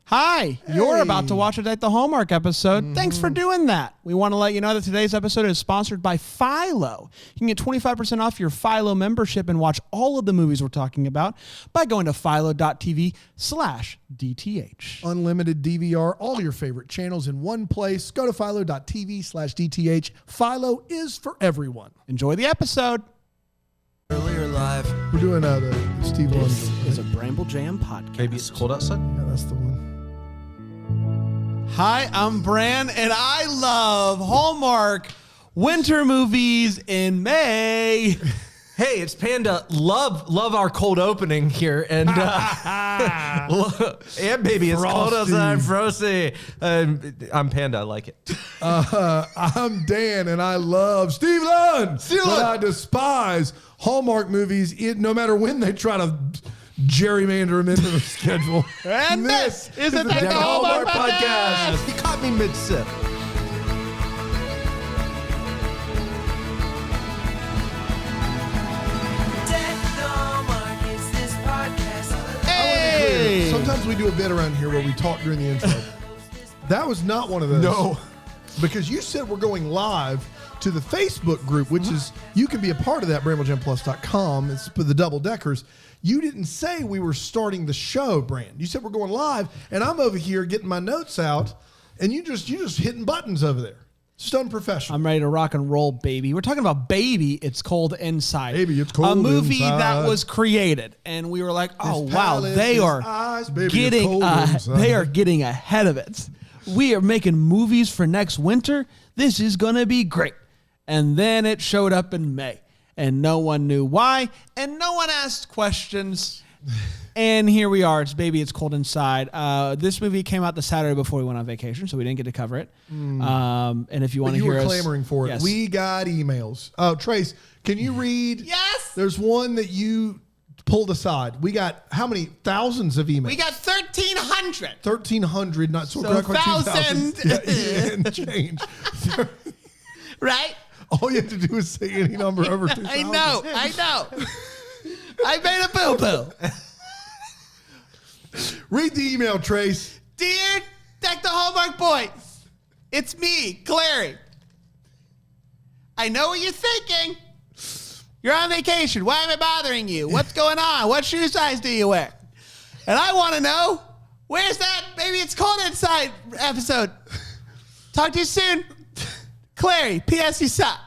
Hi, you're about to watch a Deck the Hallmark episode. Thanks for doing that. We want to let you know that today's episode is sponsored by Philo. You can get 25% off your Philo membership and watch all of the movies we're talking about by going to philo.tv/DTH. Unlimited DVR, all your favorite channels in one place. Go to philo.tv/DTH. Philo is for everyone. Enjoy the episode. Earlier live. We're doing the Steve Lund. This is a Bramble Jam podcast. Maybe it's cold outside. Yeah, that's the one. Hi, I'm Bran, and I love Hallmark winter movies in May. Hey, it's Panda. Love our cold opening here, and yeah, baby, it's cold outside, frosty. I'm Panda. I like it. I'm Dan, and I love Steve Lund. But I despise Hallmark movies, no matter when they try to gerrymander them into the schedule. And this is the Deck the Hallmark podcast. He caught me mid-sip. Hey! Sometimes we do a bit around here where we talk during the intro. That was not one of those. No. Because you said we're going live to the Facebook group, which is, you can be a part of that, BrambleJamPlus.com. It's for the double deckers. You didn't say we were starting the show, Brand. You said we're going live, and I'm over here getting my notes out, and you just hitting buttons over there. Just unprofessional. I'm ready to rock and roll, baby. We're talking about Baby, It's Cold Inside. Baby, It's Cold A movie Inside. that was created, and we were like, oh, This wow, palace, they this are ice, baby, it's getting cold inside. they are getting ahead of it. We are making movies for next winter. This is going to be great. And then it showed up in May, and no one knew why, and no one asked questions. And here we are. It's Baby, It's Cold Inside. This movie came out the Saturday before we went on vacation, so we didn't get to cover it. And if you want to You hear were us, clamoring for it. yes. We got emails. Oh, Trace, can you read? Yes. There's one that you pulled aside. We got how many thousands of emails? We got 1,300. 1,300, not So quite 2,000. 1,000. Yeah, and change. Right? All you have to do is say any number over 2,000. I know. I made a boo-boo. Read the email, Trace. Dear Deck the Hallmark boys, it's me, Clary. I know what you're thinking. You're on vacation. Why am I bothering you? What's going on? What shoe size do you wear? And I want to know, where's that Baby It's Cold Inside episode? Talk to you soon. Clary, P.S. You suck.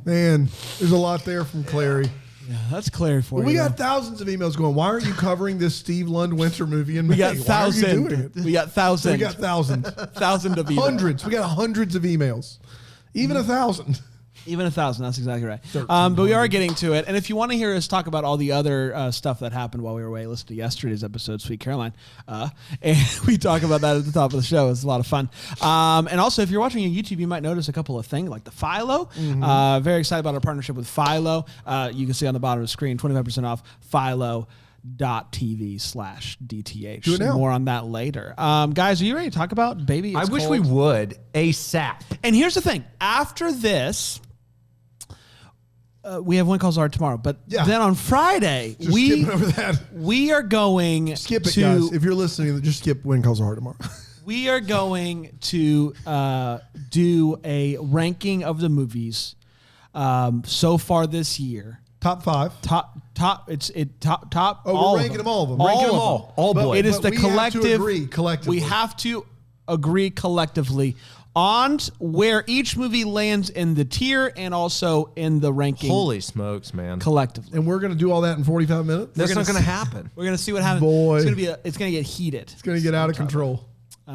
Man, there's a lot there from Clary. Yeah, that's Clary for But you. we got thousands of emails going, why aren't you covering this Steve Lund winter movie in May? We got Why aren't you doing it? thousand. We got thousand. We got thousands. thousand of emails. Hundreds. We got hundreds of emails. Even 1,000. Even 1,000. That's exactly right. But we are getting to it. And if you want to hear us talk about all the other stuff that happened while we were away, listen to yesterday's episode, Sweet Caroline. And we talk about that at the top of the show. It's a lot of fun. And also, if you're watching on YouTube, you might notice a couple of things like the Philo. Very excited about our partnership with Philo. You can see on the bottom of the screen, 25% off philo.tv/DTH. Do it now. More on that later. Guys, are you ready to talk about Baby It's I wish Cold? we would ASAP. And here's the thing. After this, we have When Calls Are tomorrow. But Yeah. then on Friday, Just skipping over that. we are going Skip it, to guys. If you're listening, just skip When Calls Are Hard tomorrow. we are going to do a ranking of the movies so far this year. Top 5. Top. Oh, all we're of ranking them all of them. All Ranking of them them. All But- boys. It is but the we have to collective. agree collectively. We have to agree collectively on where each movie lands in the tier and also in the ranking. Holy smokes, man. Collectively. And we're going to do all that in 45 minutes? That's not gonna going to happen. We're gonna see what happens. Boy. It's gonna get heated. It's going to get out of control.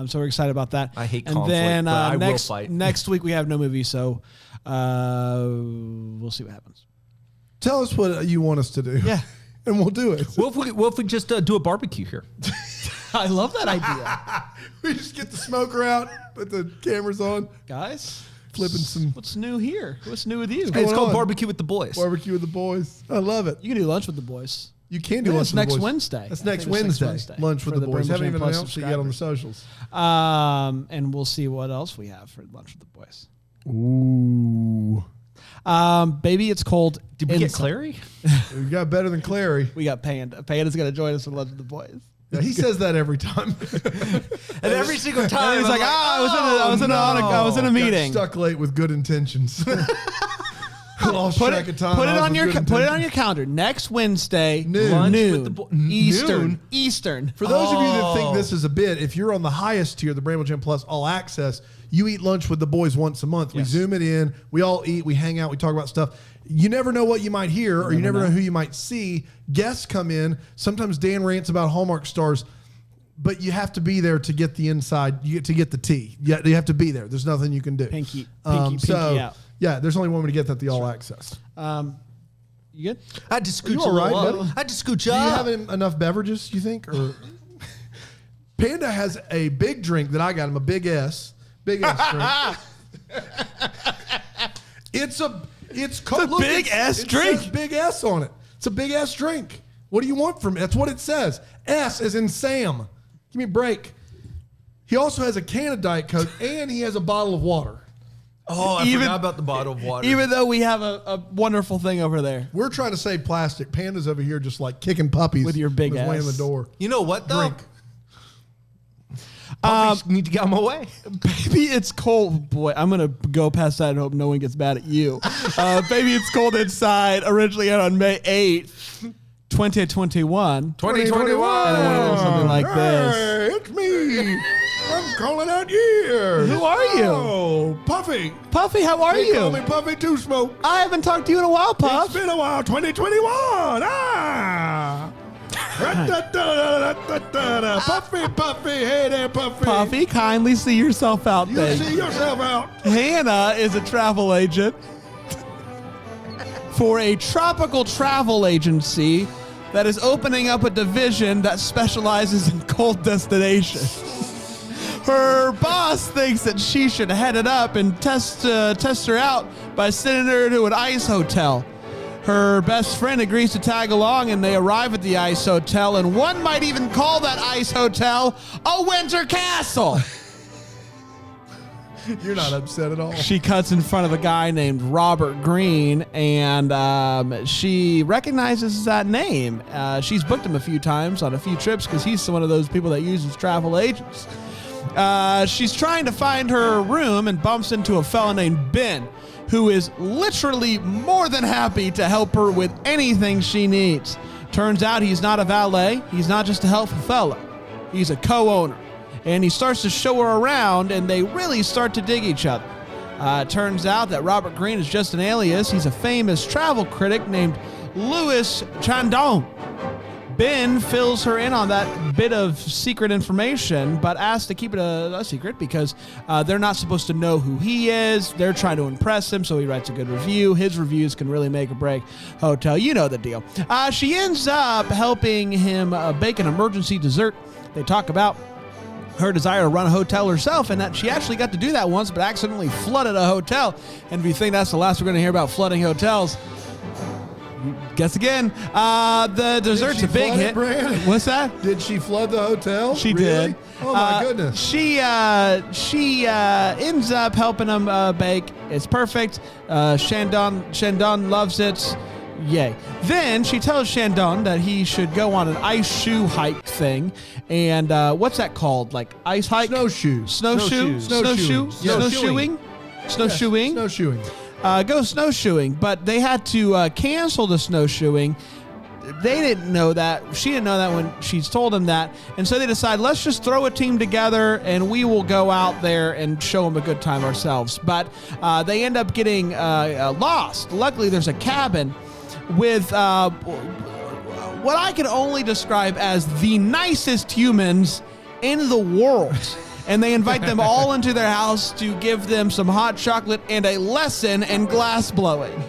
So we're excited about that. I hate and conflict, then, but I will next, fight. Next week we have no movie, so we'll see what happens. Tell us what you want us to do. Yeah. And we'll do it. What if we just do a barbecue here? I love that idea, We just get the smoker out, put the cameras on, guys. flipping some What's new here? What's new with you? Hey, it's going called on? Barbecue with the Boys. barbecue with the boys. I love it. You can do lunch with the boys. You can do Yeah, lunch it's with the next boys. Wednesday. That's I next think it's next Wednesday. Wednesday Lunch with for the the boys. Bramble Haven't Jam even Plus announced it yet on the socials. And we'll see what else we have for lunch with the boys. Ooh. Baby, it's cold. Did we get inside. Clary? We got better than Clary. We got Panda. Panda's going to join us for lunch with the boys. Yeah, he says that every time. And every single time, he's like, I was in a meeting. Got stuck late with good intentions. Lost track of time. Put it on your calendar. Next Wednesday, Noon. Eastern. For those of you that think this is a bit, if you're on the highest tier, the Bramble Gym Plus All Access, you eat lunch with the boys once a month. We Zoom it in. We all eat. We hang out. We talk about stuff. You never know what you might hear, or you never know who you might see. Guests come in. Sometimes Dan rants about Hallmark stars, but you have to be there to get the inside. You get to get the tea. You have to be there. There's nothing you can do. Pinky out. Yeah, there's only one way to get that, the All Access. You good? I had to scooch all right, up. buddy? I had to scooch Do you up. have enough beverages, you think? Or Panda has a big drink that I got him, a big S. Big S drink. It's a big S drink. It says big S on it. It's a big S drink. What do you want from it? That's what it says. S is in Sam. Give me a break. He also has a can of Diet Coke and he has a bottle of water. Oh, I forgot about the bottle of water. Even though we have a wonderful thing over there. We're trying to save plastic. Panda's over here just like kicking puppies With your big on his way in the ass. door. You know what, though? Drink. Puppies need to get on my way. Baby, it's cold. Boy, I'm going to go past that and hope no one gets mad at you. Baby, It's Cold Inside, originally out on May 8th, 2021. 2021. And it went a little something like this. Hey, it's me. I'm calling out years. Who are you? Oh, Puffy. Puffy, how are They call me you? Puffy Two Smoke. I haven't talked to you in a while, Puff. It's been a while. 2021. Ah. Puffy, Puffy. Hey there, Puffy. Puffy, kindly see yourself out You there. see yourself out. Hannah is a travel agent for a tropical travel agency that is opening up a division that specializes in cold destinations. Her boss thinks that she should head it up and test her out by sending her to an ice hotel. Her best friend agrees to tag along, and they arrive at the ice hotel, and one might even call that ice hotel a winter castle. You're not upset at all. She cuts in front of a guy named Robert Green, and she recognizes that name. She's booked him a few times on a few trips because he's one of those people that uses travel agents. She's trying to find her room and bumps into a fella named Ben, who is literally more than happy to help her with anything she needs. Turns out he's not a valet. He's not just a helpful fella. He's a co-owner. And he starts to show her around, and they really start to dig each other. It turns out that Robert Green is just an alias. He's a famous travel critic named Louis Chandon. Ben fills her in on that bit of secret information, but asks to keep it a secret because they're not supposed to know who he is. They're trying to impress him, so he writes a good review. His reviews can really make or break hotel. You know the deal. She ends up helping him bake an emergency dessert. They talk about her desire to run a hotel herself, and that she actually got to do that once, but accidentally flooded a hotel. And if you think that's the last we're going to hear about flooding hotels, guess again. The dessert's a big hit. What's that? Did she flood the hotel? She Really? did. Oh my goodness. She ends up helping him bake. It's perfect. Shandon loves it. Yay. Then she tells Shandon that he should go on an ice shoe hike thing. And what's that called? Like ice hike? Snowshoes. Snowshoe? Snowshoeing. Snowshoeing? Snowshoeing? Snowshoeing. Go snowshoeing, but they had to cancel the snowshoeing. They didn't know that. She didn't know that when she's told him that. And so they decide, let's just throw a team together and we will go out there and show them a good time ourselves. But they end up getting lost. Luckily, there's a cabin with what I can only describe as the nicest humans in the world. And they invite them all into their house to give them some hot chocolate and a lesson in glass blowing.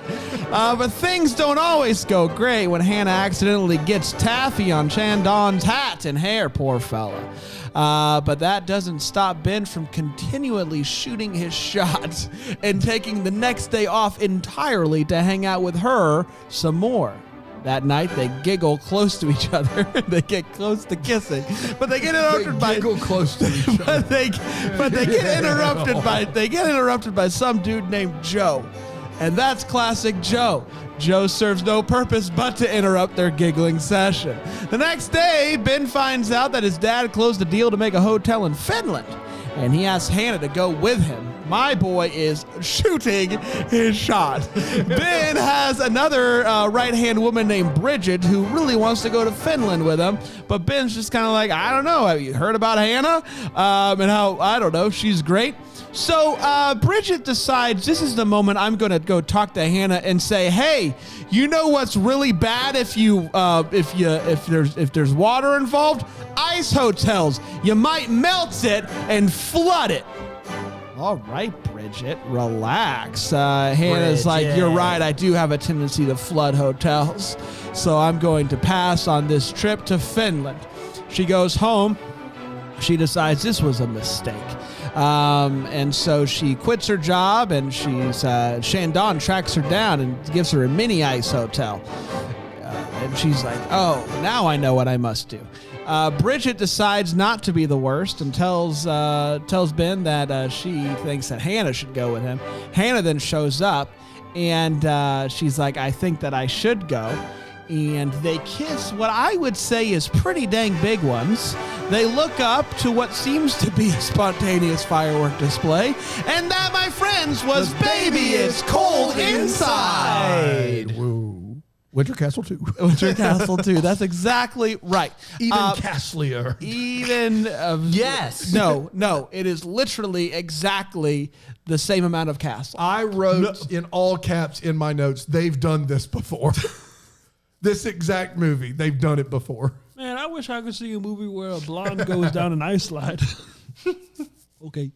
But things don't always go great when Hannah accidentally gets taffy on Shandon's hat and hair, poor fella. But that doesn't stop Ben from continually shooting his shot and taking the next day off entirely to hang out with her some more. That night, they giggle close to each other. They get close to kissing, but they get interrupted by giggle close to each other. but they get interrupted by some dude named Joe, and that's classic Joe. Joe serves no purpose but to interrupt their giggling session. The next day, Ben finds out that his dad closed a deal to make a hotel in Finland, and he asks Hannah to go with him. My boy is shooting his shot. Ben has another right-hand woman named Bridget who really wants to go to Finland with him, but Ben's just kind of like, I don't know, have you heard about Hannah? And how, I don't know, she's great. So Bridget decides this is the moment I'm going to go talk to Hannah and say, hey, you know what's really bad if there's water involved? Ice hotels. You might melt it and flood it. All right, Bridget, relax. Hannah's like, you're right. I do have a tendency to flood hotels, so I'm going to pass on this trip to Finland. She goes home. She decides this was a mistake. And so she quits her job, and Shandon tracks her down and gives her a mini ice hotel. And she's like, oh, now I know what I must do. Bridget decides not to be the worst and tells Ben that she thinks that Hannah should go with him. Hannah then shows up, and she's like, I think that I should go. And they kiss what I would say is pretty dang big ones. They look up to what seems to be a spontaneous firework display. And that, my friends, was Baby It's Cold Inside. Whoa. Winter Castle 2. Winter Castle 2. That's exactly right. Even Castlier. Even. Yes. No. It is literally exactly the same amount of castle. I wrote in all caps in my notes, they've done this before. This exact movie, they've done it before. Man, I wish I could see a movie where a blonde goes down an ice slide. Okay.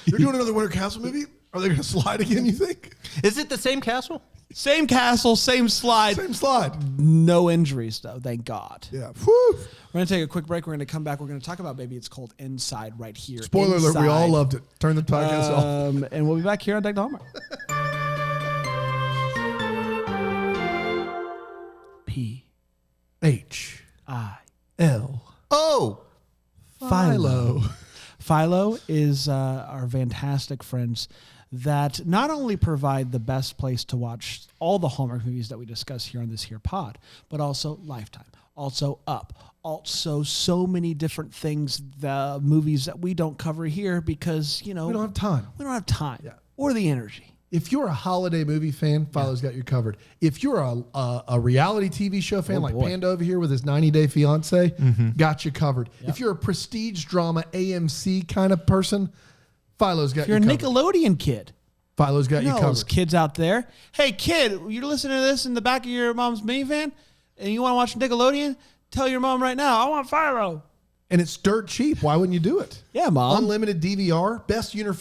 They're doing another Winter Castle movie? Are they going to slide again, you think? Is it the same castle? Same castle, same slide. Same slide. No injuries, though, thank God. Yeah. Whew. We're going to take a quick break. We're going to come back. We're going to talk about Baby It's Cold Inside right here. Spoiler alert, we all Inside. loved it. Turn the podcast off. And we'll be back here on Deck to Hallmark. P-H-I-L. Oh, Philo. Philo is our fantastic friends that not only provide the best place to watch all the Hallmark movies that we discuss here on this here pod, but also Lifetime, also Up, also so many different things, the movies that we don't cover here because, you know, We don't have time. We don't have time Yeah. or the energy. If you're a holiday movie fan, Philo's got you covered. If you're a reality TV show fan like boy. Panda over here with his 90-day fiance, got you covered. If you're a prestige drama AMC kind of person, Philo's got If you're you a covered. Nickelodeon kid, Philo's got you you know those covered. kids out there. Hey, kid, you're listening to this in the back of your mom's minivan and you want to watch Nickelodeon? Tell your mom right now, I want Philo. And it's dirt cheap. Why wouldn't you do it? Yeah, Mom. Unlimited DVR, best user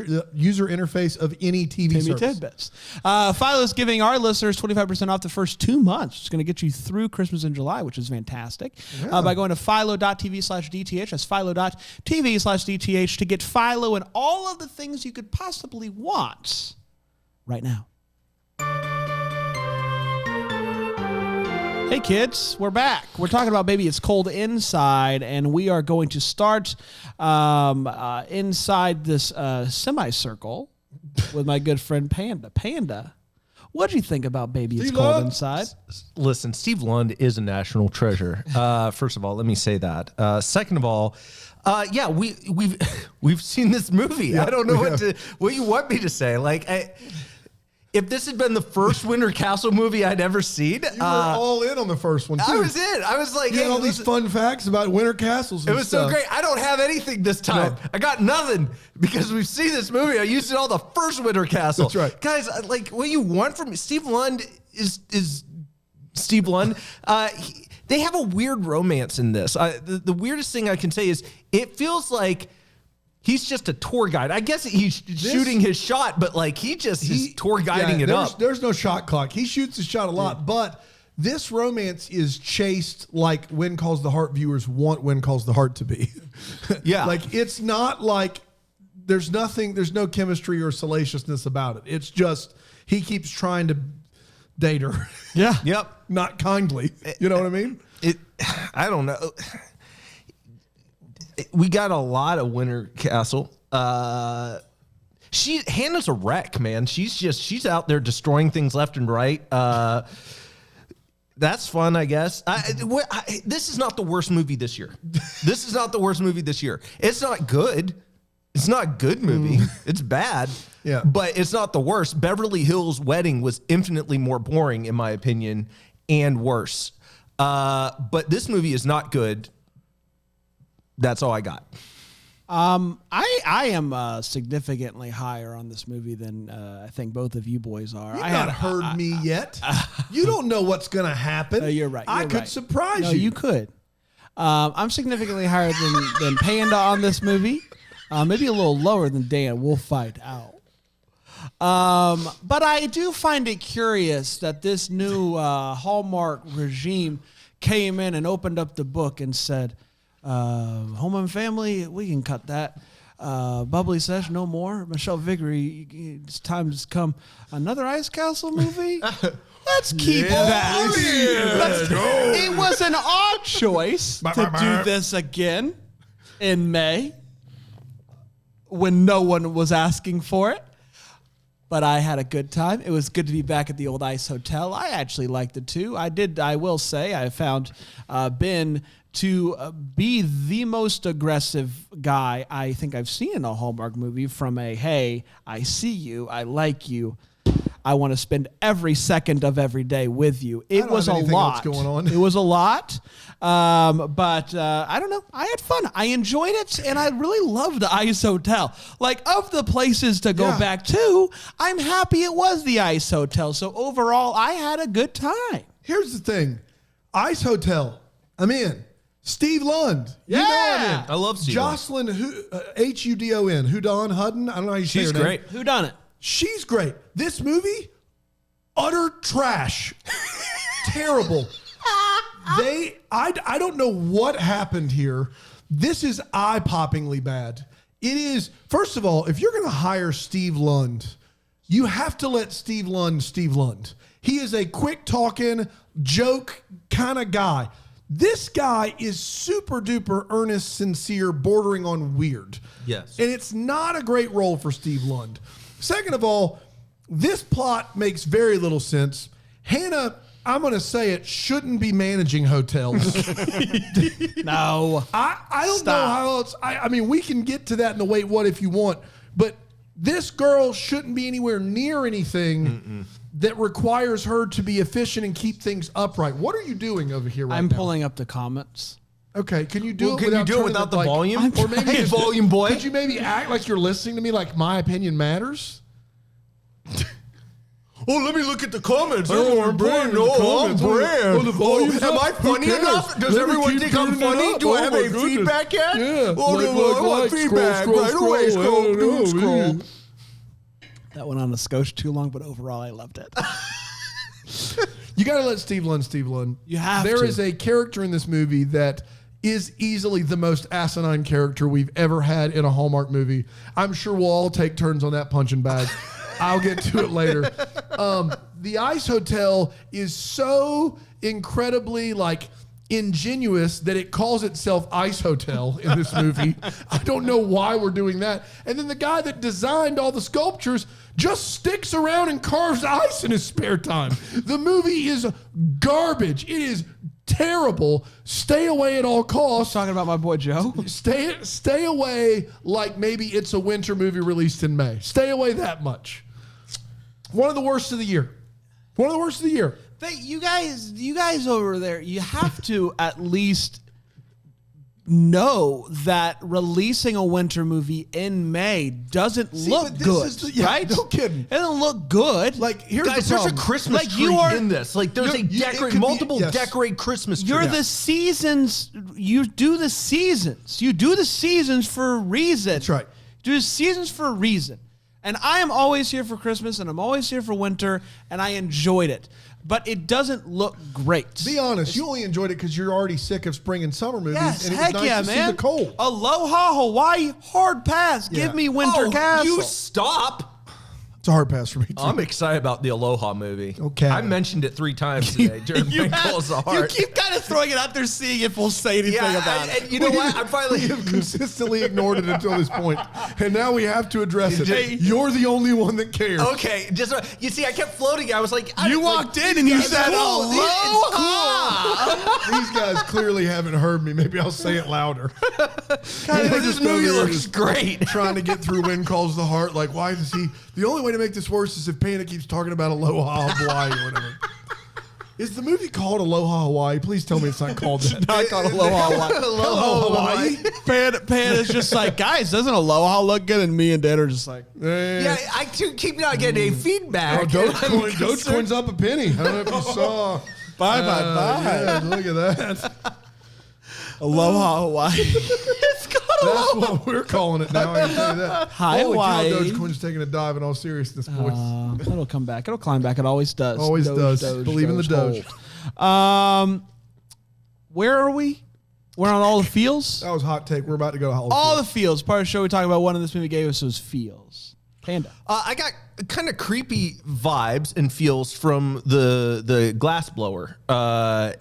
interface of any TV Timmy service. Tidbits. Philo is giving our listeners 25% off the first 2 months. It's going to get you through Christmas and July, which is fantastic. By going to philo.tv/DTH. That's philo.tv/DTH to get Philo and all of the things you could possibly want right now. Hey kids, we're back. We're talking about Baby It's Cold Inside, and we are going to start inside this semicircle with my good friend Panda. Panda, what do you think about Baby It's Steve Cold Lund. Inside? listen, Steve Lund is a national treasure. First of all, let me say that. Second of all, yeah, we've seen this movie. Yeah, I don't know we what you want me to say. Like, if this had been the first Winter Castle movie I'd ever seen, You were all in on the first one, too. I was in. I was like, You had hey, all these fun facts about winter castles and it was so stuff. great. I don't have anything this time. No. I got nothing because we've seen this movie. I used it all the first Winter Castle. That's right. Guys, like, what you want from me, Steve Lund is Steve Lund. They have a weird romance in this. The weirdest thing I can say is it feels like he's just a tour guide. I guess he's shooting his shot, but like he's tour guiding it up. There's no shot clock. He shoots his shot a lot, but this romance is chased like When Calls the Heart viewers want When Calls the Heart to be. Yeah. Like it's not like there's no chemistry or salaciousness about it. It's just he keeps trying to date her. Yeah. Yep. Not kindly. You know what I mean? I don't know. We got a lot of Winter Castle. Hannah's a wreck, man. She's out there destroying things left and right. That's fun, I guess. This is not the worst movie this year. This is not the worst movie this year. It's not good. It's not a good movie. It's bad. Yeah. But it's not the worst. Beverly Hills Wedding was infinitely more boring, in my opinion, and worse. But this movie is not good. That's all I got. I am significantly higher on this movie than I think both of you boys are. You've not heard me yet. You don't know what's going to happen. No, you're right. I You're could right. surprise No, you. you could. I'm significantly higher than Panda on this movie. Maybe a little lower than Dan. We'll find out. But I do find it curious that this new Hallmark regime came in and opened up the book and said, Home and Family, we can cut that. Bubbly Sesh, no more. Michelle Vickery, it's time to come. Another Ice Castle movie? Let's keep that. It was an odd choice to do this again in May when no one was asking for it. But I had a good time. It was good to be back at the old Ice Hotel. I actually liked it too. I will say, I found Ben to be the most aggressive guy I think I've seen in a Hallmark movie, from a, hey, I see you, I like you, I want to spend every second of every day with you. It was a lot. Going on. It was a lot. But I don't know. I had fun. I enjoyed it, and I really loved the Ice Hotel. Like, of the places to go back to, I'm happy it was the Ice Hotel. So overall, I had a good time. Here's the thing. Ice Hotel, I'm in. Steve Lund. You know I'm in. I love Steve Lund. Jocelyn Hudon. Hudon? I don't know how you say her She's name. great. Who done it? She's great. This movie, utter trash. Terrible. I don't know what happened here. This is eye-poppingly bad. It is, first of all, if you're going to hire Steve Lund, you have to let Steve Lund. He is a quick-talking, joke kind of guy. This guy is super duper earnest, sincere, bordering on weird. Yes. And it's not a great role for Steve Lund. Second of all, this plot makes very little sense. Hannah, I'm going to say it, shouldn't be managing hotels. No. I don't know how else. I mean, we can get to that in the wait what if you want, but this girl shouldn't be anywhere near anything that requires her to be efficient and keep things upright. What are you doing over here right now? I'm pulling up the comments. Okay, can you do it Can without you do it turning without the like, volume? Or maybe Hey, volume boy. Could you maybe act like you're listening to me, like my opinion matters? Oh, let me look at the comments. Oh, I'm Brand. Oh, I'm Brand. Oh, the volume's am up. I Who funny cares? enough? Does Let me everyone keep think I'm turning it funny? up. Do I Oh, have my any goodness. feedback yet? Yeah. Oh, Like, no, I want feedback. scroll, Right away, scroll. scroll. That went on a skosh too long, but overall, I loved it. You got to let Steve Lund. You have There to. is a character in this movie that is easily the most asinine character we've ever had in a Hallmark movie. I'm sure we'll all take turns on that punching bag. I'll get to it later. The Ice Hotel is so incredibly ingenuous that it calls itself Ice Hotel in this movie. I don't know why we're doing that. And then the guy that designed all the sculptures just sticks around and carves ice in his spare time. The movie is garbage. It is terrible. Stay away at all costs. Talking about my boy Joe. Stay away like maybe it's a winter movie released in May. Stay away that much. One of the worst of the year. You guys over there, you have to at least know that releasing a winter movie in May doesn't look but this good, is the- yeah, right? no kidding. It doesn't look good. Here's Guys, the there's a problem. Christmas Like, tree you are- in this. Like, there's it could be- multiple yes. decorate Christmas trees. You're the seasons. You do the seasons. You do the seasons for a reason. That's right. Do the seasons for a reason. And I am always here for Christmas, and I'm always here for winter, and I enjoyed it. But it doesn't look great. Be honest, you only enjoyed it because you're already sick of spring and summer movies, Yes, and it heck was nice yeah, to man. see the cold. Aloha, Hawaii, hard pass. Yeah. Give me Winter Castle. You stop. It's a hard pass for me, too. I'm excited about the Aloha movie. Okay. I mentioned it 3 times today during You, Bank Calls the you Heart. keep kind of throwing it out there, seeing if we'll say anything about it. And you know what? I'm finally. We have consistently ignored it until this point, and now we have to address it. Hey. You're the only one that cares. Okay, just you see, I kept floating. I was like, You walked in and you it's said, cool. "Aloha." These guys clearly haven't heard me. Maybe I'll say it louder. This movie looks great. Trying to get through When Calls the Heart. Like, why does he? The only way to make this worse is if Panda keeps talking about Aloha Hawaii or whatever. Is the movie called Aloha Hawaii? Please tell me it's not called that. Not called Aloha Hawaii. Hello Hawaii. Panda's just like, guys, doesn't Aloha look good? And me and Dad are just like, Yeah, I keep not getting any feedback. Oh, Dogecoin's up a penny. I don't know if you saw. bye. Yeah, look at that. Aloha Hawaii. It's called That's Aloha. what we're calling it now. I can tell you that. Hi, Holy cow, Hawaii. Dogecoin's taking a dive in all seriousness, boys. It'll come back. It'll climb back. It always does. Always does. Believe in the Doge. hold. Where are we? We're on all the feels. That was a hot take. We're about to go to Hall of All Fame. the feels. Part of the show we talk about one of this movie gave us was feels. Panda. I got kind of creepy vibes and feels from the glass blower.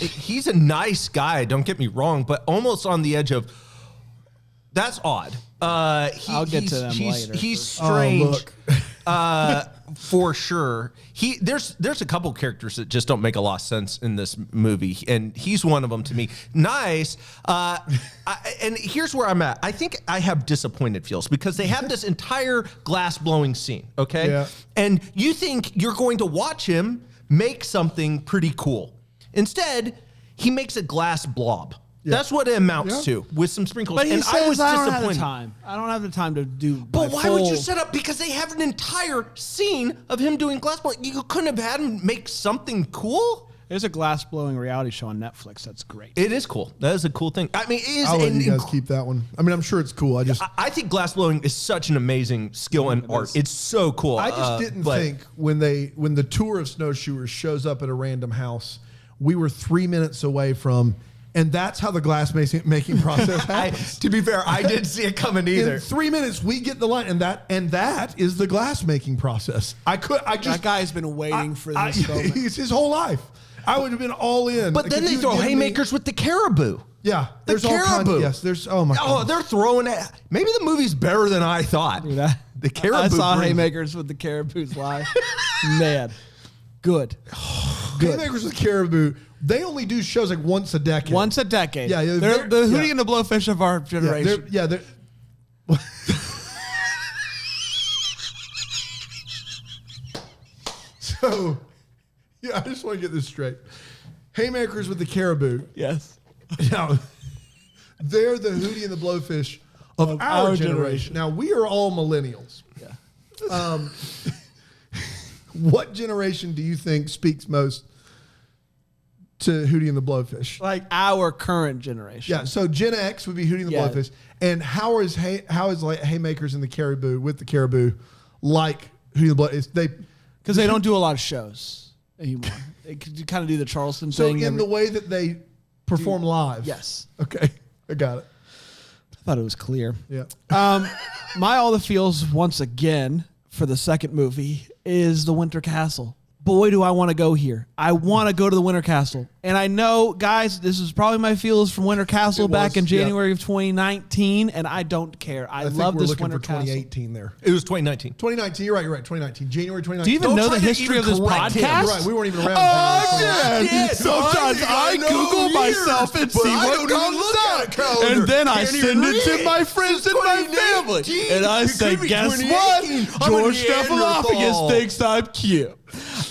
He's a nice guy, don't get me wrong, but almost on the edge of that's odd. I'll get to them later. He's Oh, strange. look. For sure. There's a couple characters that just don't make a lot of sense in this movie, and he's one of them to me. Nice. And here's where I'm at. I think I have disappointed feels because they have this entire glass blowing scene, okay? Yeah. And you think you're going to watch him make something pretty cool. Instead, he makes a glass blob. Yeah. That's what it amounts Yeah. to with some sprinkles. But he and says, I was I don't have the disappointed. time. I don't have the time to do. But my why would you full- set up? Because they have an entire scene of him doing glass blowing. You couldn't have had him make something cool? There's a glass blowing reality show on Netflix. That's great. It is cool. That is a cool thing. I mean, it is. I'll let an you guys inc- keep that one. I mean, I'm sure it's cool. I think glass blowing is such an amazing skill and art. It's so cool. I just didn't but- think when the tour of snowshoers shows up at a random house, we were 3 minutes away from, and that's how the glass making process happens. To be fair, I didn't see it coming either. In 3 minutes, we get the line, and that is the glass making process. That guy's been waiting for this moment. He's his whole life. I would have been all in. But Like, then if they you throw had given me- haymakers with the caribou. Yeah, The there's all kinds. caribou. Yes, there's. Oh my. Oh, God. they're throwing it. Maybe the movie's better than I thought. Dude, The caribou. I saw brings- haymakers with the caribous live. Man, good. Haymakers with Caribou. They only do shows like once a decade. Once a decade. Yeah, yeah, They're the yeah. Hootie and the Blowfish of our Yeah, generation. they're. So, yeah, I just want to get this straight. Haymakers with the Caribou. Yes. Now, they're the Hootie and the Blowfish of our our generation. generation. Now, we are all millennials. Yeah. What generation do you think speaks most to Hootie and the Blowfish? Like our current generation. Yeah, so Gen X would be Hootie and the Yeah. Blowfish. And how is like Haymakers and the Caribou with the Caribou like Hootie and the Blowfish? Because they don't do a lot of shows anymore. They kind of do the Charleston So thing. in the way that they perform live. Yes. Okay, I got it. I thought it was clear. Yeah. My all the feels once again for the second movie is the Winter Castle. Boy, do I want to go here. I want to go to the Winter Castle. And I know, guys, this is probably my feels from Winter Castle It back was, in yeah. January of 2019, and I don't care. I think love we're this looking Winter for Castle. 2018 there. It was 2019. 2019, you're right, 2019. January 2019. Do you even Don't know try the to history of even this correct him. podcast? You're right, we weren't even around. Oh, in 2019. yeah. Yes, Sometimes I know Google years, myself and but see I what don't even comes look at a up. calendar. And then I Can't send even it to read. my friends and my family. 2019. And I It say, could be guess what? 2018. I'm a George Neanderthal." Stephanopoulos thinks I'm cute.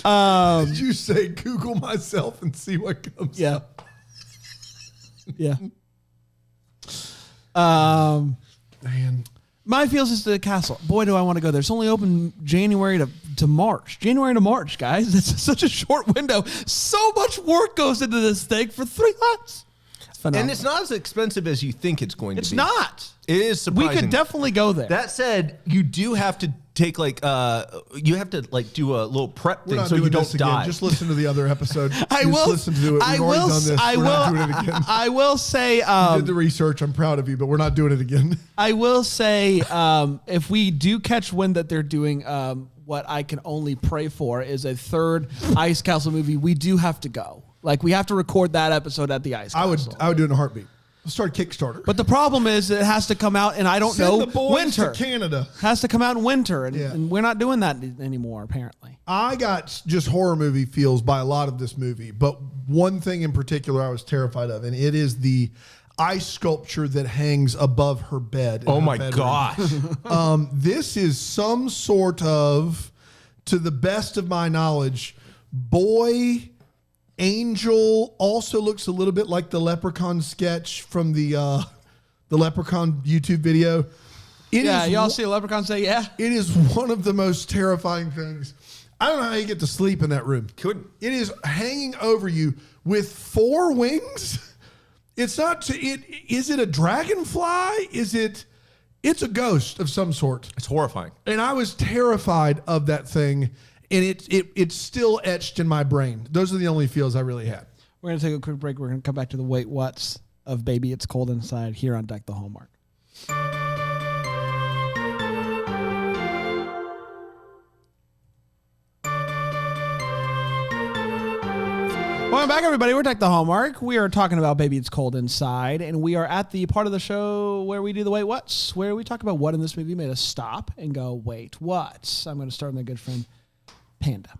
Did you say Google myself and see what comes Yeah. up? Yeah. Man. My feels is the castle. Boy, do I want to go there. It's only open January to March. January to March, guys. That's such a short window. So much work goes into this thing for 3 months. It's phenomenal. And it's not as expensive as you think it's going to be. It's not. It is We surprising. could definitely go there. That said, you do have to take do a little prep We're thing not so doing you don't this again. die. Just listen to the other episode. I Just will. listen to it. I We've will. already done this. I We're will. not doing it again. I will say. Did the research. I'm proud of you, but we're not doing it again. I will say, if we do catch wind that they're doing what I can only pray for is a third Ice Castle movie. We do have to go. Like, we have to record that episode at the Ice Castle. I would do it in a heartbeat. Let's start a Kickstarter. But the problem is it has to come out, and I don't Send know, the boys winter. to Canada. Has to come out in winter, and, Yeah. and we're not doing that anymore, apparently. I got just horror movie feels by a lot of this movie, but one thing in particular I was terrified of, and it is the ice sculpture that hangs above her bed. Oh in her my bedroom. gosh. This is some sort of, to the best of my knowledge, boy angel. Also looks a little bit like the Leprechaun sketch from the Leprechaun YouTube video. Y'all see a leprechaun say, yeah? It is one of the most terrifying things. I don't know how you get to sleep in that room. Couldn't. It is hanging over you with 4 wings. It's not. Is it a dragonfly? It's a ghost of some sort. It's horrifying. And I was terrified of that thing, and it's still etched in my brain. Those are the only feels I really had. We're going to take a quick break. We're going to come back to the wait what's of Baby It's Cold Inside here on Deck the Hallmark. Welcome back, everybody. We're Deck the Hallmark. We are talking about Baby It's Cold Inside, and we are at the part of the show where we do the wait what's, where we talk about what in this movie made us stop and go, wait, what? I'm going to start with my good friend, Panda.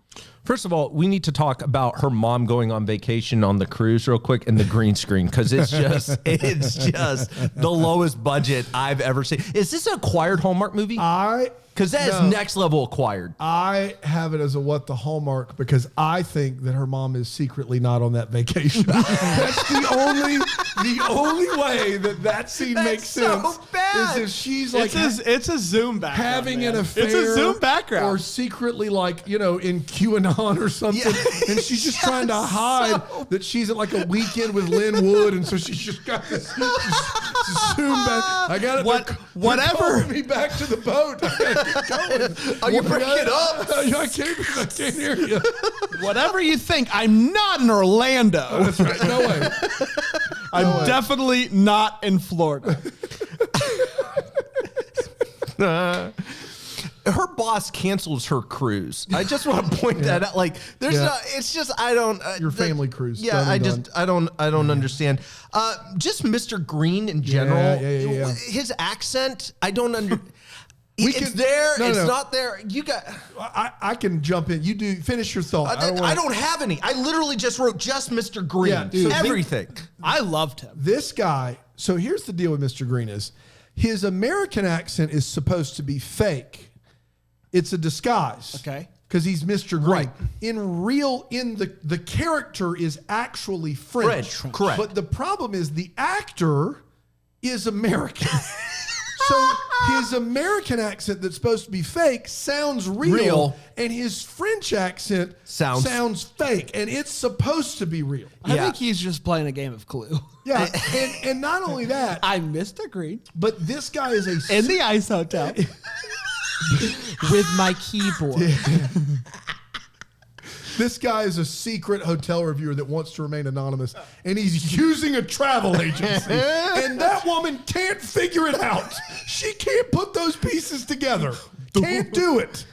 First of all, we need to talk about her mom going on vacation on the cruise real quick and the green screen, because it's just the lowest budget I've ever seen. Is this an acquired Hallmark movie? Because that is next level acquired. I have it as a what the Hallmark because I think that her mom is secretly not on that vacation. That's the only way that scene makes so sense. bad. Is if she's like It's a Zoom background. having man. an affair. It's a Zoom background. Or secretly like, in QAnon or something. Yeah. And she's just trying to hide that she's at like a weekend with Lynn Wood. And so she's just got this Zoom back. I got it. Whatever. They're calling me back to the boat. Are you breaking it up? I can't hear you. Whatever you think, I'm not in Orlando. That's right. No way. I'm definitely not in Florida. Her boss cancels her cruise. I just want to point that out. Like, there's Yeah. no, it's just, I don't. Your family cruise. Yeah, Done and done. I don't understand. Just Mr. Green in general. Yeah. His accent, I don't understand. We It's can- there. no, It's no. not there. You got. I can jump in. You do finish your thought. I don't have any. I literally just wrote just Mr. Green. Yeah, dude. Everything. I loved him. This guy. So here's the deal with Mr. Green is his American accent is supposed to be fake. It's a disguise. Okay. Because he's Mr. Green. Right. In the character is actually French. Correct. But the problem is the actor is American. So his American accent that's supposed to be fake sounds real. And his French accent sounds fake. And it's supposed to be real. I think he's just playing a game of Clue. Yeah. and not only that, I'm Mr. Green but this guy is a in the Ice Hotel with my keyboard. This guy is a secret hotel reviewer that wants to remain anonymous, and he's using a travel agency. And that woman can't figure it out. She can't put those pieces together. Can't do it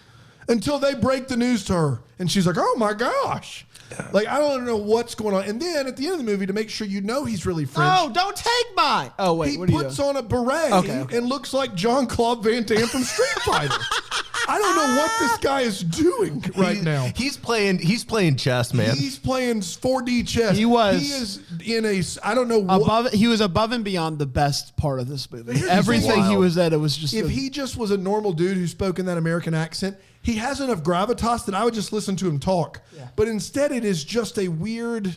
until they break the news to her. And she's like, oh my gosh. Like, I don't know what's going on. And then at the end of the movie, to make sure you know he's really French, Oh, don't take mine. Oh, wait. he What are you puts doing? on a beret Okay. and looks like Jean-Claude Van Damme from Street Fighter. I don't know what this guy is doing right now. He's playing chess, man. He's playing 4D chess. He was. He is in a. I don't know what. He was above and beyond the best part of this movie. Here's the Everything thing. he was at, it was just. If he just was a normal dude who spoke in that American accent, he has enough gravitas that I would just listen to him talk. Yeah. But instead, it is just a weird.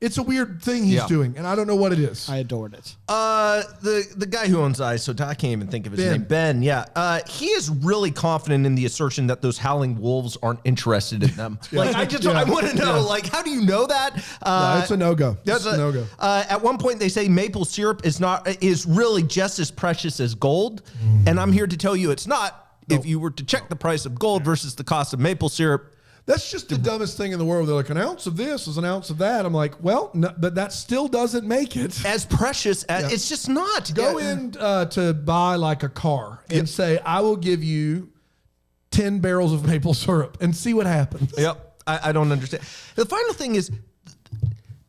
It's a weird thing he's doing, and I don't know what it is. I adored it. The guy who owns Ice Hotel, I can't even think of his Ben. name. Ben, yeah. He is really confident in the assertion that those howling wolves aren't interested in them. Like, I want to know, like, how do you know that? No, it's a no-go. That's It's a no-go. At one point, they say maple syrup is really just as precious as gold, and I'm here to tell you it's not. If you were to check the price of gold versus the cost of maple syrup, That's just the dumbest thing in the world. They're like, an ounce of this is an ounce of that. I'm like, well, no, but that still doesn't make it. as precious as it's just not. Go in to buy like a car and say, I will give you 10 barrels of maple syrup and see what happens. Yep. I don't understand. The final thing is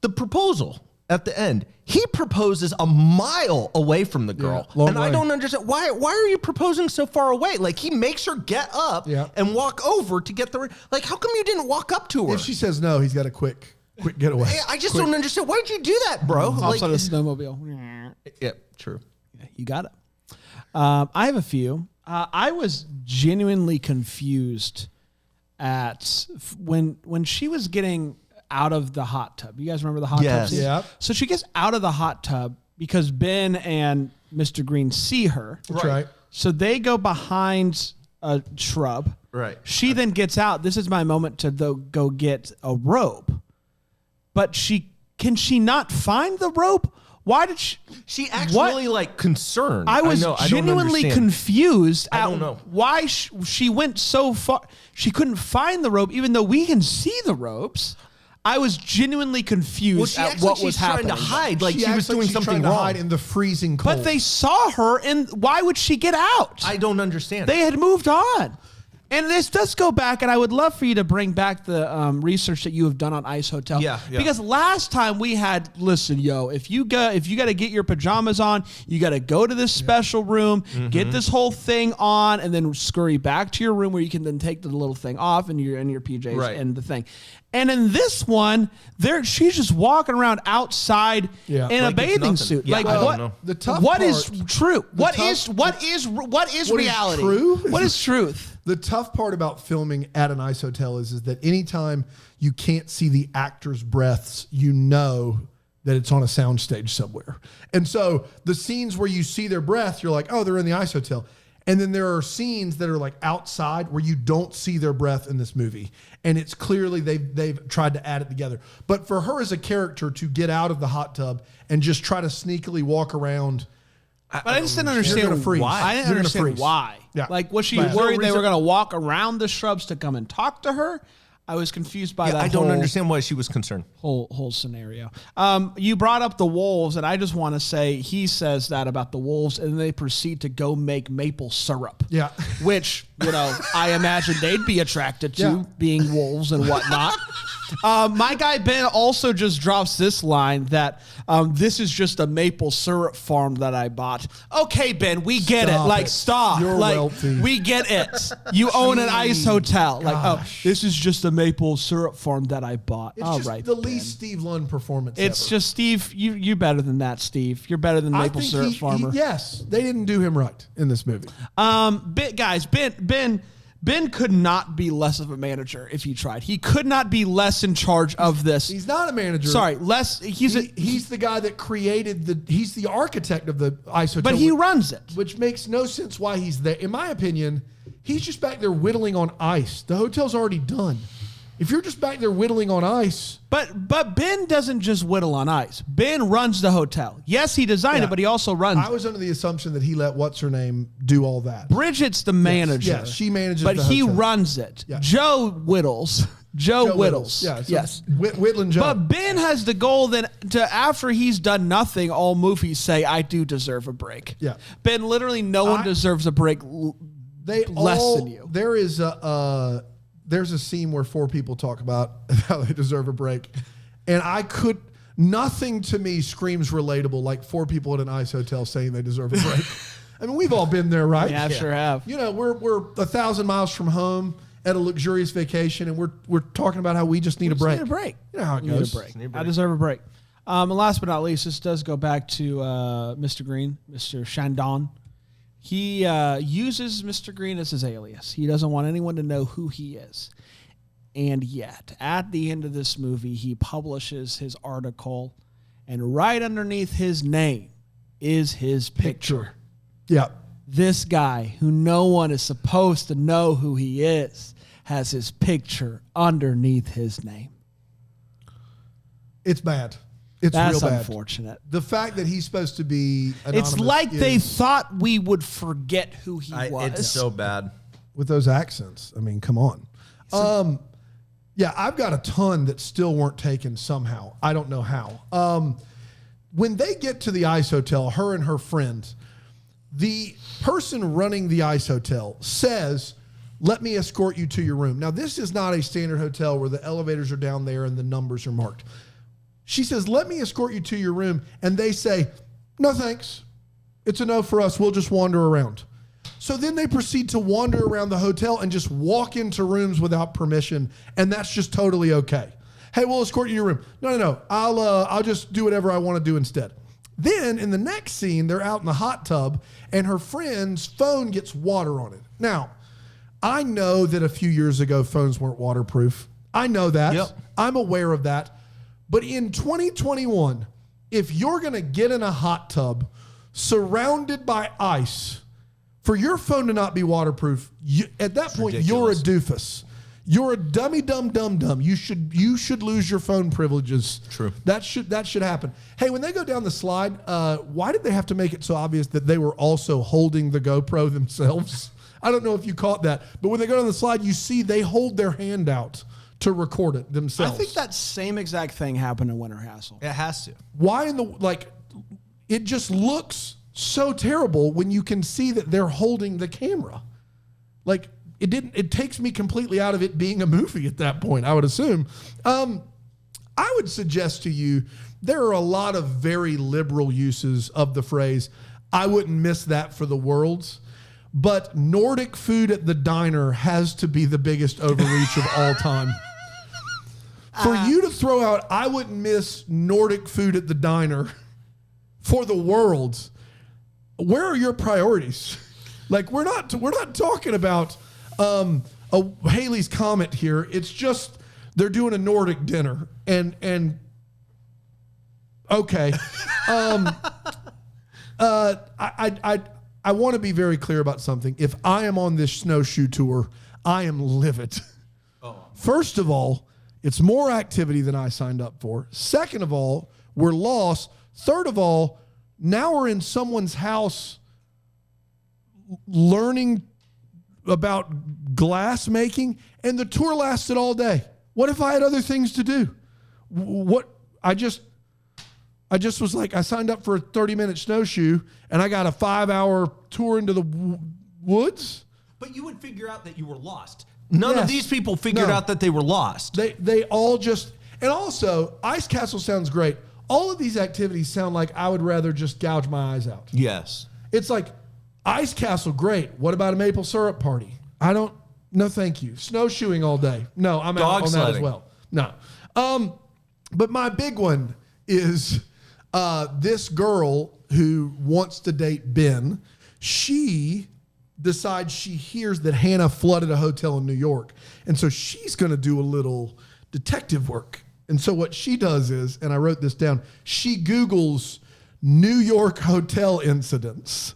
the proposal at the end. He proposes a mile away from the girl. long And I way. don't understand. Why are you proposing so far away? Like, he makes her get up and walk over to get the ring. Like, how come you didn't walk up to her? If she says no, he's got a quick getaway. I just don't understand. Why'd you do that, bro? Hops on a snowmobile. Yeah, true. Yeah, you got it. I have a few. I was genuinely confused at when she was getting out of the hot tub. You guys remember the hot Yes. tub scene? Yep. So she gets out of the hot tub because Ben and Mr. Green see her. That's right. So they go behind a shrub. Right. She then gets out. This is my moment to go get a rope. But can she not find the rope? Why did she? She acts What? really like concerned. I was know, I don't genuinely understand. confused I at don't know. why she went so far. She couldn't find the rope, even though we can see the ropes. I was genuinely confused Well, she at acts what like was she's trying happening. to hide, like she acts was doing she's something trying to wrong. hide in the freezing cold. But they saw her, and why would she get out? I don't understand. They had moved on. And this does go back, and I would love for you to bring back the research that you have done on Ice Hotel. Yeah. Because last time we had, listen, if you got to get your pajamas on, you got to go to this special room, get this whole thing on, and then scurry back to your room where you can then take the little thing off and you're in your PJs Right. and the thing. And in this one, she's just walking around outside in a Like it's bathing nothing. suit. Yeah, Like I don't what? know. The tough What part- is true? What is What reality? is true? What is truth? The tough part about filming at an ice hotel is that anytime you can't see the actors' breaths, you know that it's on a soundstage somewhere. And so the scenes where you see their breath, you're like, oh, they're in the ice hotel. And then there are scenes that are like outside where you don't see their breath in this movie. And it's clearly they've tried to add it together. But for her as a character to get out of the hot tub and just try to sneakily walk around. But I just didn't You're understand gonna freeze. why. I didn't You're gonna understand freeze. why. Yeah. Like, was she Right. worried No they were reason- going to walk around the shrubs to come and talk to her? I was confused by that. I don't whole- understand why she was concerned. whole scenario. You brought up the wolves, and I just want to say he says that about the wolves, and they proceed to go make maple syrup. Yeah. Which, I imagine they'd be attracted to, Yeah. being wolves and whatnot. My guy Ben also just drops this line that this is just a maple syrup farm that I bought. Okay, Ben, we get Stop it. Like, it. stop. You're like, wealthy. we get it. You own an ice hotel. Like, oh, Gosh. this is just a maple syrup farm that I bought. It's All just right, the Ben. least Steve Lund performance It's ever. just Steve. You're better than that, Steve. You're better than maple syrup farmer. Yes, they didn't do him right in this movie. Guys, Ben could not be less of a manager if he tried. He could not be less in charge of this. He's not a manager. Sorry, less. He's the guy that created he's the architect of the ice hotel. but he runs it. which makes no sense why he's there. In my opinion, he's just back there whittling on ice. The hotel's already done. If you're just back there whittling on ice, But Ben doesn't just whittle on ice. Ben runs the hotel. Yes, he designed Yeah. it, but he also runs. I was under the assumption that he let what's her name do all that. Bridget's the manager. yes, she manages but the he hotel. runs it. Yeah. Joe whittles. Joe whittles. Yeah, so yes. Whittling Joe. But Ben has the goal then to, after he's done nothing, all movies say, I do deserve a break. Yeah. Ben, literally no one deserves a break They less all, than you. There is there's a scene where four people talk about how they deserve a break, and nothing to me screams relatable like four people at an ice hotel saying they deserve a break. I mean, we've all been there, right? Yeah, I sure have. You know, we're 1,000 miles from home at a luxurious vacation, and we're talking about how we just need a break. Need a break. You know how it Need goes. a break. I deserve a break. And last but not least, this does go back to Mr. Green, Mr. Chandon. He uses Mr. Green as his alias. He doesn't want anyone to know who he is. And yet, at the end of this movie, he publishes his article, and right underneath his name is his picture. Yeah. This guy, who no one is supposed to know who he is, has his picture underneath his name. It's bad. It's That's real bad. unfortunate. The fact that he's supposed to be anonymous It's like they is- thought we would forget who he was. It's so bad. with those accents. I mean, come on. Yeah, I've got a ton that still weren't taken somehow. I don't know how. When they get to the ice hotel, her and her friends, the person running the ice hotel says, let me escort you to your room. Now, this is not a standard hotel where the elevators are down there and the numbers are marked. She says, let me escort you to your room. And they say, no, thanks. It's a no for us. We'll just wander around. So then they proceed to wander around the hotel and just walk into rooms without permission. And that's just totally okay. Hey, we'll escort you to your room. No. I'll just do whatever I want to do instead. Then in the next scene, they're out in the hot tub and her friend's phone gets water on it. Now, I know that a few years ago, phones weren't waterproof. I know that. Yep. I'm aware of that. But in 2021, if you're going to get in a hot tub surrounded by ice, for your phone to not be waterproof, at that point, ridiculous. you're a doofus. You're a dummy, dumb. You should lose your phone privileges. True. That should happen. Hey, when they go down the slide, why did they have to make it so obvious that they were also holding the GoPro themselves? I don't know if you caught that, but when they go down the slide, you see they hold their hand out to record it I themselves. think that same exact thing happened in Winter Hassle. It has to. Why it just looks so terrible when you can see that they're holding the camera. Like it takes me completely out of it being a movie at that point, I would assume. I would suggest to you, there are a lot of very liberal uses of the phrase, I wouldn't miss that for the world. But Nordic food at the diner has to be the biggest overreach of all time. For you to throw out, I wouldn't miss Nordic food at the diner for the world. Where are your priorities? Like we're not talking about a Haley's Comet here. It's just they're doing a Nordic dinner and okay. I want to be very clear about something. If I am on this snowshoe tour, I am livid. First of all, it's more activity than I signed up for. Second of all, we're lost. Third of all, now we're in someone's house learning about glass making, and the tour lasted all day. What if I had other things to do? I just was like, I signed up for a 30-minute snowshoe, and I got a 5-hour tour into the woods. But you would figure out that you were lost. None of these people figured out that they were lost. They all just, and also, Ice Castle sounds great. All of these activities sound like I would rather just gouge my eyes out. Yes. It's like, Ice Castle, great. What about a maple syrup party? No thank you. Snowshoeing all day. No, I'm out on that as well. No. But my big one is this girl who wants to date Ben. She decides she hears that Hannah flooded a hotel in New York. And so she's going to do a little detective work. And so what she does is, and I wrote this down, she Googles New York hotel incidents.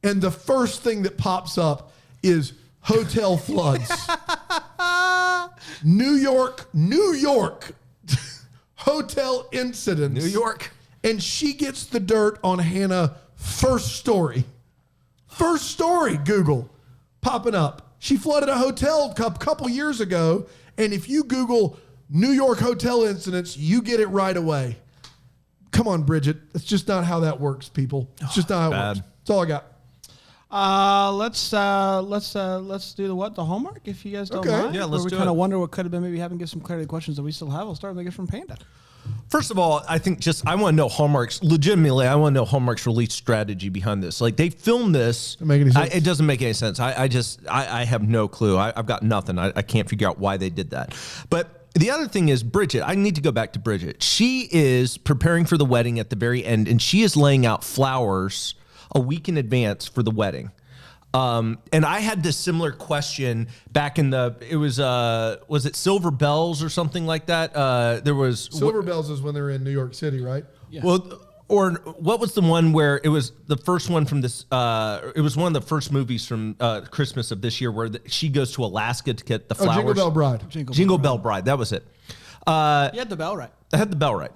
And the first thing that pops up is hotel floods. New York, hotel incidents. New York. And she gets the dirt on Hannah first story. First story, Google, popping up. She flooded a hotel a couple years ago, and if you Google New York hotel incidents, you get it right away. Come on, Bridget. That's just not how that works, people. It's just not how it works. That's all I got. Let's do the Hallmark, if you guys don't Okay. mind. Yeah, let's Where we do kind it. of wonder what could have been. Maybe having get some clarity questions that we still have. I'll start with it from Panda. First of all, I think I want to know Hallmark's, legitimately, I want to know Hallmark's release strategy behind this. Like, they filmed this. Doesn't make any sense. It doesn't make any sense. I have no clue. I've got nothing. I can't figure out why they did that. But the other thing is Bridget. I need to go back to Bridget. She is preparing for the wedding at the very end, and she is laying out flowers a week in advance for the wedding. And I had this similar question back in was it Silver Bells or something like that? There was Silver Bells is when they're in New York City, right? Yeah. Well, or what was the one where it was the first one from this? It was one of the first movies from Christmas of this year where she goes to Alaska to get the flowers. Jingle Bell Bride. Jingle Bell Bride. That was it. You had the bell right. I had the bell right.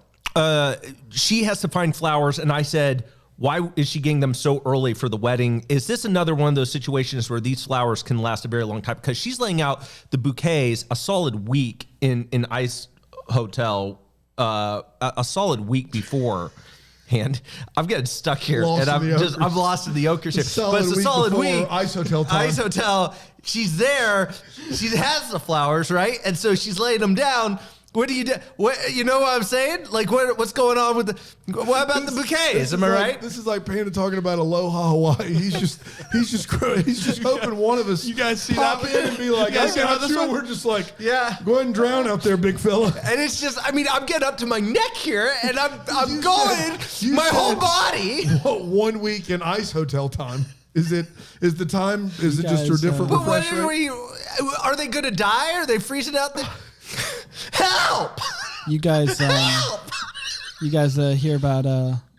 She has to find flowers, and I said, why is she getting them so early for the wedding? Is this another one of those situations where these flowers can last a very long time? Because she's laying out the bouquets a solid week in Ice Hotel, a solid week before. And I'm getting stuck here, Lost and in the I'm lost in the ochres here. Solid But it's a week solid before week. Ice Hotel time. Ice Hotel. She's there. She has the flowers, right? And so she's laying them down. What do you do? What, you know what I'm saying? Like, what's going on with the? What about the bouquets? Am I right? This is like Panda talking about Aloha Hawaii. He's just hoping one of us You guys see pop that? in and be like, You guys I see got how this you. one- We're just like, Yeah. go ahead and drown out there, big fella. And it's just, I mean, I'm getting up to my neck here, and I'm You going. you My whole said- body. What, 1 week in Ice Hotel time? Is it just a guys, different But what refresh are rate? are they going to die? Are they freezing out? Help! You guys, hear about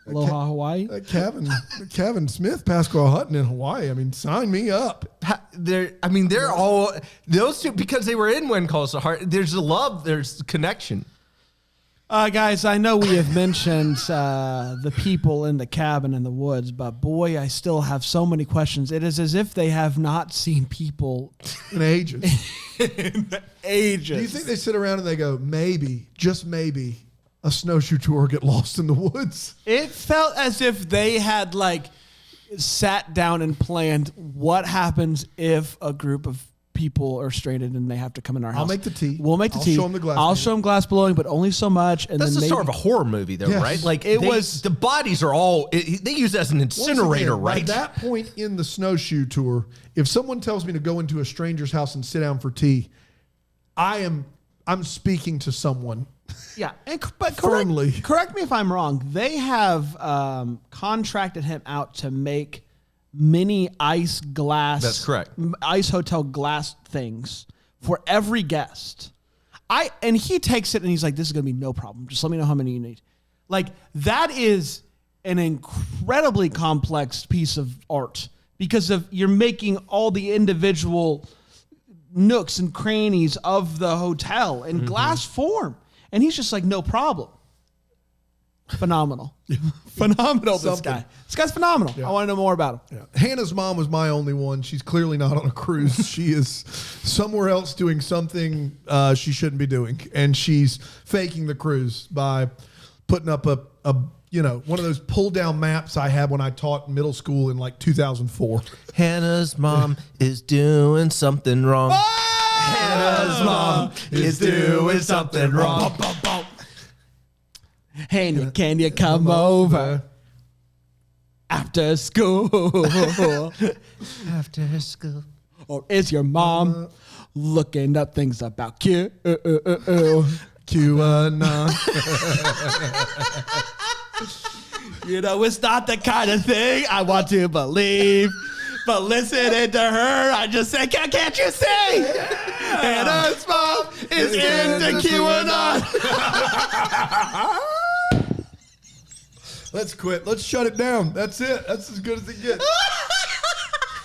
Aloha Hawaii? Kevin Smith, Pascal Hutton in Hawaii. I mean, sign me up. They're all those two because they were in When Calls the Heart. There's a love. There's connection. Guys, I know we have mentioned the people in the cabin in the woods, but boy, I still have so many questions. It is as if they have not seen people In ages. in ages. Do you think they sit around and they go, maybe, just maybe, a snowshoe tour get lost in the woods? It felt as if they had sat down and planned what happens if a group of people are stranded and they have to come in our house. I'll make the tea. We'll make the I'll tea. show 'em the glass I'll blowing. show them glass blowing, but only so much. And That's then the maybe, start of a horror movie, though, Yes. right? Like It was- the bodies are all. They use it as an Once incinerator, again, right? At that point in the snowshoe tour, if someone tells me to go into a stranger's house and sit down for tea, I'm speaking to someone. Yeah, but Firmly. correct me if I'm wrong. They have contracted him out to make mini ice glass. That's correct. Ice hotel glass things for every guest. And he takes it and he's like, "This is gonna be no problem. Just let me know how many you need." Like that is an incredibly complex piece of art because you're making all the individual nooks and crannies of the hotel in glass form. And he's just like, no problem. Phenomenal. Phenomenal, this Something. guy. This guy's phenomenal. I want to know more about him. Yeah. Hannah's mom was my only one. She's clearly not on a cruise. She is somewhere else doing something she shouldn't be doing, and she's faking the cruise by putting up a one of those pull down maps I had when I taught in middle school in like 2004. Hannah's mom is doing something wrong. Hannah's mom is doing something wrong. Hey, can you come over after school? After school. Or is your mom looking up things about Q? QAnon. You know, it's not the kind of thing I want to believe. But listening to her, I just say, can't you see? Hannah's mom is into QAnon. Let's quit. Let's shut it down. That's it. That's as good as it gets.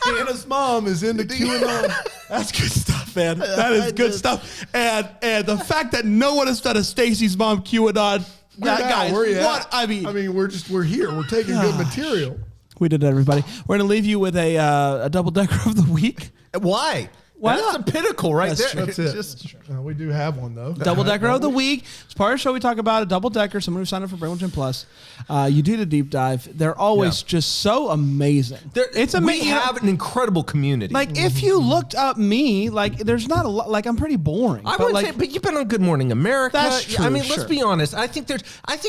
Hannah's mom is into QAnon. That's good stuff, man. That is good stuff. And the fact that no one has done a Stacy's mom QAnon. Guys, Where you what? at? I mean, we're here. We're taking good material. we did it, everybody. We're going to leave you with a double decker of the week. Why? Why That's not? the pinnacle right That's there. That's it. Just- We do have one though. Double decker of the week. It's part of the show. We talk about a double decker. Someone who signed up for Brainwell Gym Plus. You do the deep dive. They're always just so amazing. It's we amazing. have an incredible community. Like if you looked up me, like there's not a lot. Like I'm pretty boring. I but wouldn't like, say, but you've been on Good Morning America. That's true, I mean, sure. let's be honest. I think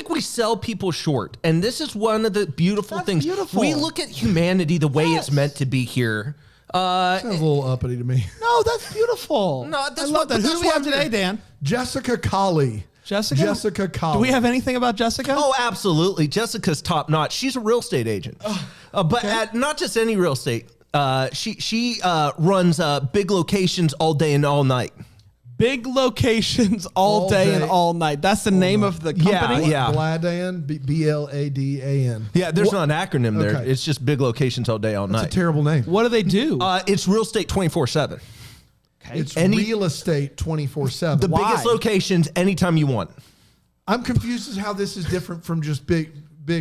we sell people short, and this is one of the beautiful That's things. beautiful. We look at humanity the way it's meant to be here. Sounds a little uppity to me. no, that's beautiful. No, that's I love what- that. Who that's do we what have I'm today, doing. Dan? Jessica Colley. Jessica. Jessica Colley. Do we have anything about Jessica? Oh, absolutely. Jessica's top notch. She's a real estate agent, but at not just any real estate. She runs big locations all day and all night. Big locations all day and all night. That's the name of the company. Yeah. Bladan, Bladan. Yeah, there's not an acronym there. Okay. It's just big locations all day, all That's a night. terrible name. What do they do? It's real estate 24/7. It's Any- real estate 24/7. The Why? biggest locations anytime you want. I'm confused as how this is different from just big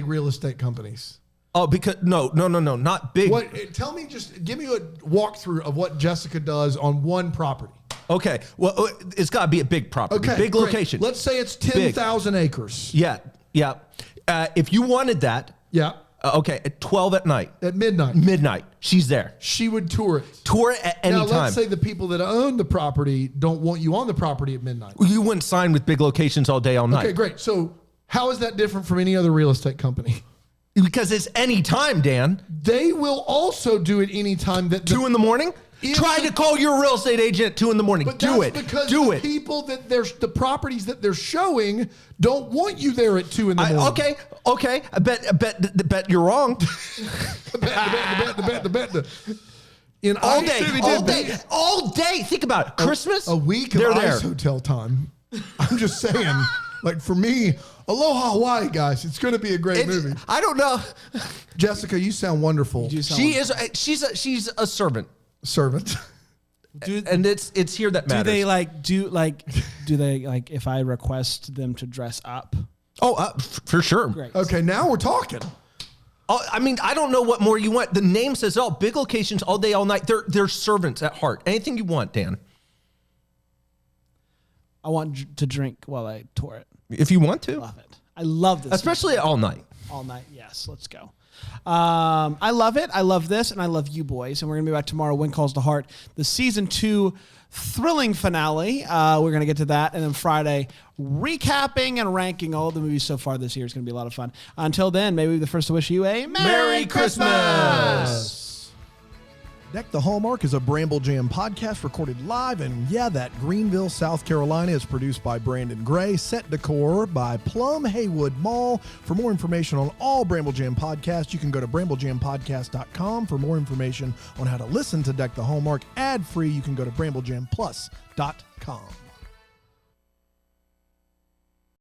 real estate companies. Oh, because no, not big. What? Give me a walkthrough of what Jessica does on one property. Okay, well, it's got to be a big property, Okay, big great. location. Let's say it's 10,000 acres. Yeah, Yeah. If you wanted that, Yeah. Okay, at 12 at night. At midnight. Midnight. She's there. She would tour it. Tour it at any Now, time. let's say the people that own the property don't want you on the property at midnight. You wouldn't sign with Big Locations all day, all night. Okay, great. So how is that different from any other real estate company? Because it's any time, Dan. They will also do it anytime that 2 in the morning? If Try the- to call your real estate agent at 2 in the morning. But Do that's it. because Do the it. people that the properties that they're showing don't want you there at 2 in the morning. Okay. I bet you're wrong. The bet. In all Ice day, City, all day. Think about it. Christmas. a week of they're Ice there. Hotel time. I'm just saying, like for me, Aloha Hawaii, guys. It's going to be a great movie. I don't know. Jessica, you sound wonderful. She's a servant, Servant. and it's here that Do matters. they if I request them to dress up? For sure. Great. Okay, now we're talking. Oh, I mean, I don't know what more you want. The name says all. Big Locations, all day, all night. They're servants at heart. Anything you want, Dan. I want to drink while I tour it. If you want to. Love it. I love this. Especially all night. All night. Yes, let's go. I love it. I love this, and I love you boys. And we're gonna be back tomorrow. When Calls to Heart, the season 2 thrilling finale. We're gonna get to that, and then Friday recapping and ranking all of the movies so far this year. It's gonna be a lot of fun. Until then, may we be the first to wish you a Merry Christmas. Deck the Hallmark is a Bramble Jam podcast recorded live in, that Greenville, South Carolina. Is produced by Brandon Gray. Set decor by Plum Haywood Mall. For more information on all Bramble Jam podcasts, you can go to bramblejampodcast.com. For more information on how to listen to Deck the Hallmark ad-free, you can go to bramblejamplus.com.